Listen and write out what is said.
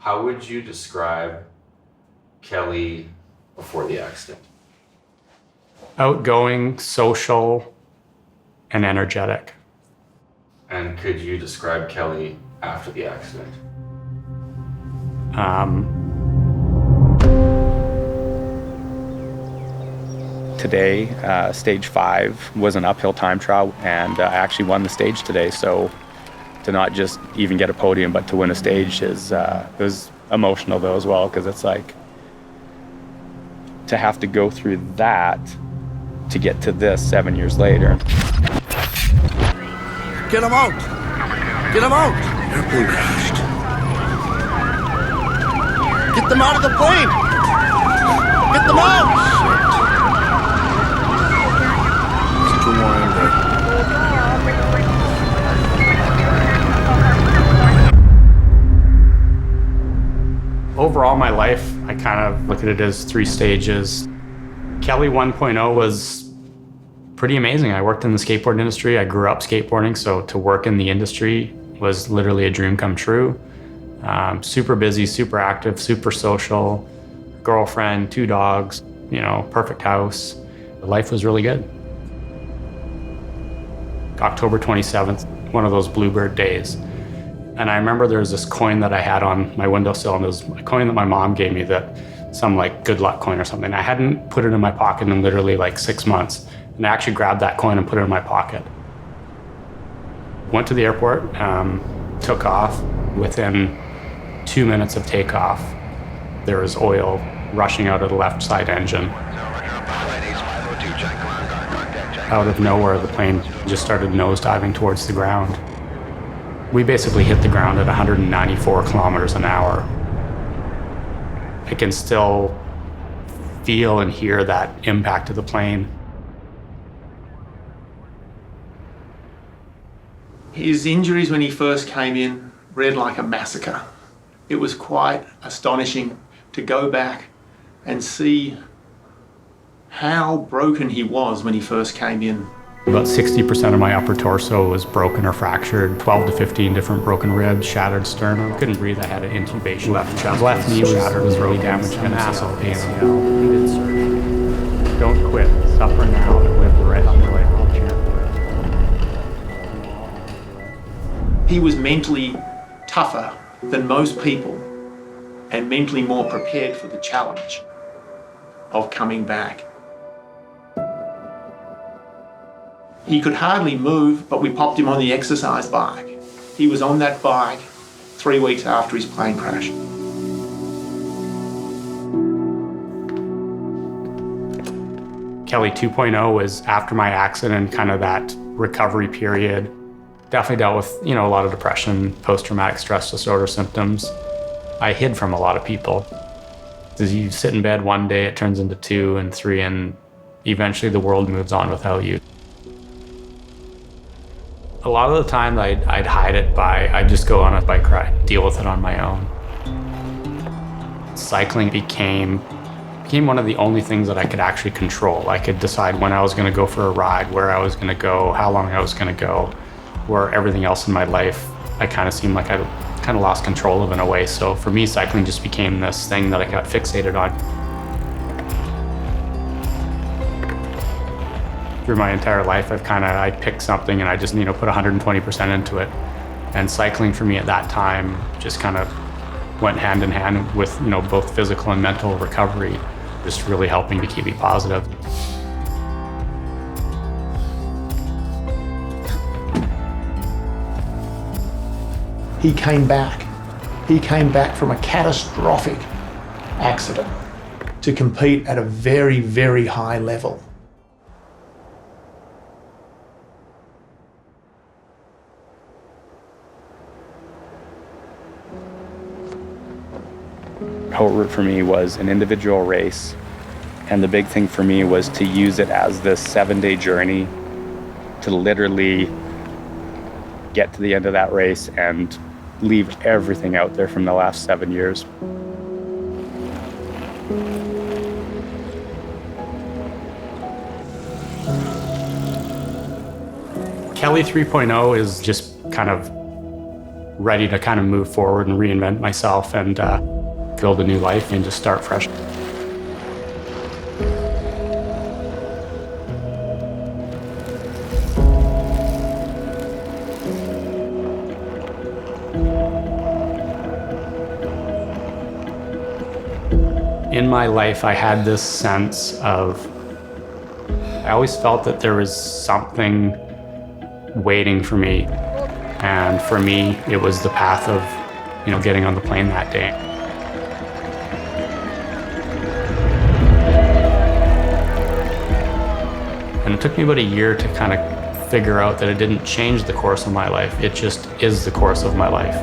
How would you describe Kelly before the accident? Outgoing, social, and energetic. And could you describe Kelly after the accident? Today, stage 5 was an uphill time trial, and I actually won the stage today. So to not just even get a podium, but to win a stage it was emotional though as well, because it's like to have to go through that to get to this 7 years later. Get him out! Get him out! Airplane crashed. Get them out of the plane! Get them out! Central line red. Overall, my life, I kind of look at it as 3 stages. Kelly 1.0 was pretty amazing. I worked in the skateboard industry. I grew up skateboarding, so to work in the industry was literally a dream come true. Super busy, super active, super social, girlfriend, 2 dogs, perfect house. Life was really good. October 27th, one of those bluebird days. And I remember there was this coin that I had on my windowsill, and it was a coin that my mom gave me, that some good luck coin or something. I hadn't put it in my pocket in literally 6 months. And I actually grabbed that coin and put it in my pocket. Went to the airport, took off. Within 2 minutes of takeoff, there was oil rushing out of the left side engine. Out of nowhere, the plane just started nosediving towards the ground. We basically hit the ground at 194 kilometers an hour. I can still feel and hear that impact of the plane. His injuries when he first came in read like a massacre. It was quite astonishing to go back and see how broken he was when he first came in. About 60% of my upper torso was broken or fractured, 12 to 15 different broken ribs, shattered sternum. Couldn't breathe, I had an intubation. Left knee was shattered, was really damaged, an asshole pain. Don't quit, suffer now and live the rest of your life. He was mentally tougher than most people and mentally more prepared for the challenge of coming back. He could hardly move, but we popped him on the exercise bike. He was on that bike 3 weeks after his plane crash. Kelly 2.0 was after my accident, kind of that recovery period. Definitely dealt with, a lot of depression, post-traumatic stress disorder symptoms. I hid from a lot of people. As you sit in bed one day, it turns into 2 and 3, and eventually the world moves on without you. A lot of the time I'd hide it I'd just go on a bike ride, deal with it on my own. Cycling became one of the only things that I could actually control. I could decide when I was going to go for a ride, where I was going to go, how long I was going to go, where everything else in my life, I kind of seemed like I kind of lost control of in a way. So for me, cycling just became this thing that I got fixated on. Through my entire life, I'd pick something and I just, put 120% into it. And cycling for me at that time just kind of went hand in hand with, both physical and mental recovery, just really helping to keep me positive. He came back. He came back from a catastrophic accident to compete at a very, very high level. Haute Route for me was an individual race, and the big thing for me was to use it as this 7-day journey to literally get to the end of that race and leave everything out there from the last 7 years. Kelly 3.0 is just kind of ready to kind of move forward and reinvent myself and build a new life and just start fresh. In my life, I had this sense of, I always felt that there was something waiting for me. And for me, it was the path of, getting on the plane that day. And it took me about a year to kind of figure out that it didn't change the course of my life. It just is the course of my life.